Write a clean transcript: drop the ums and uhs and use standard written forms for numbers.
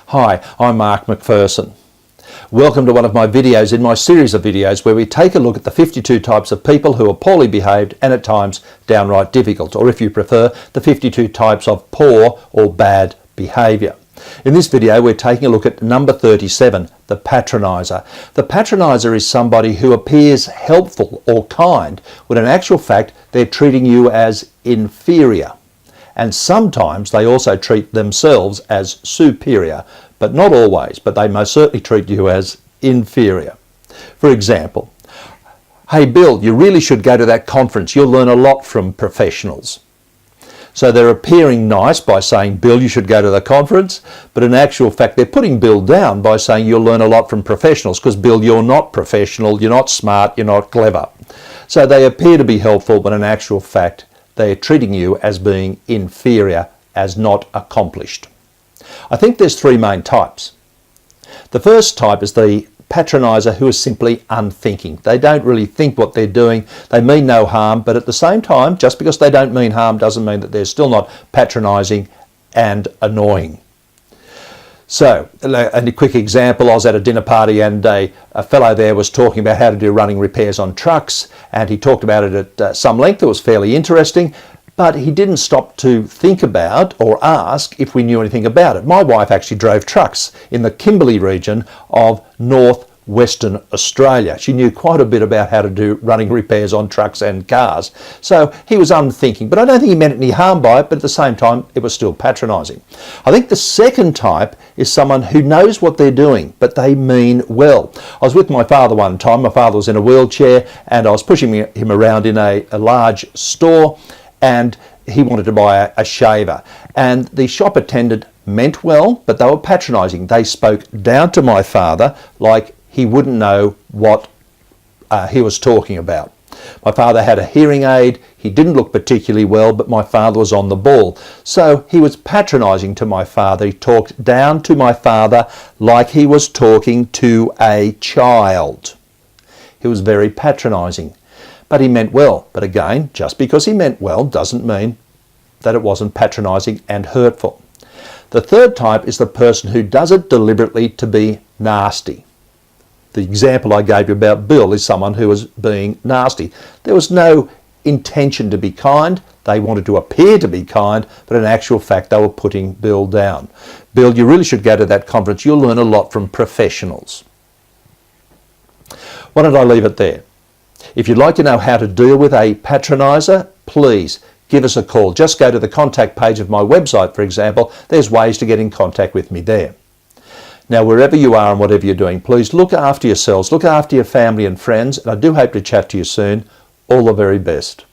Hi, I'm Mark McPherson. Welcome to one of my videos in my series of videos where we take a look at the 52 types of people who are poorly behaved and at times downright difficult, or if you prefer, the 52 types of poor or bad behaviour. In this video we're taking a look at number 37, the patronizer. The patronizer is somebody who appears helpful or kind when in actual fact they're treating you as inferior. And sometimes they also treat themselves as superior, but not always, but they most certainly treat you as inferior. For example, hey Bill, you really should go to that conference. You'll learn a lot from professionals. So they're appearing nice by saying, Bill, you should go to the conference, but in actual fact they're putting Bill down by saying you'll learn a lot from professionals because Bill, you're not professional, you're not smart, you're not clever. So they appear to be helpful, but in actual fact they're treating you as being inferior, as not accomplished. I think there's three main types. The first type is the patronizer who is simply unthinking. They don't really think what they're doing. They mean no harm, but at the same time, just because they don't mean harm doesn't mean that they're still not patronizing and annoying. So, a quick example, I was at a dinner party and a fellow there was talking about how to do running repairs on trucks, and he talked about it at some length. It was fairly interesting, but he didn't stop to think about or ask if we knew anything about it. My wife actually drove trucks in the Kimberley region of northwestern Australia. She knew quite a bit about how to do running repairs on trucks and cars. So he was unthinking, but I don't think he meant any harm by it, but at the same time it was still patronising. I think the second type is someone who knows what they're doing, but they mean well. I was with my father one time. My father was in a wheelchair and I was pushing him around in a large store, and he wanted to buy a shaver, and the shop attendant meant well, but they were patronising. They spoke down to my father like he wouldn't know what he was talking about. My father had a hearing aid. He didn't look particularly well, but my father was on the ball. So he was patronising to my father. He talked down to my father like he was talking to a child. He was very patronising. But he meant well. But again, just because he meant well doesn't mean that it wasn't patronising and hurtful. The third type is the person who does it deliberately to be nasty. The example I gave you about Bill is someone who was being nasty. There was no intention to be kind. They wanted to appear to be kind, but in actual fact they were putting Bill down. Bill, you really should go to that conference. You'll learn a lot from professionals. Why don't I leave it there? If you'd like to know how to deal with a patronizer, please give us a call. Just go to the contact page of my website, for example. There's ways to get in contact with me there. Now, wherever you are and whatever you're doing, please look after yourselves, look after your family and friends, and I do hope to chat to you soon. All the very best.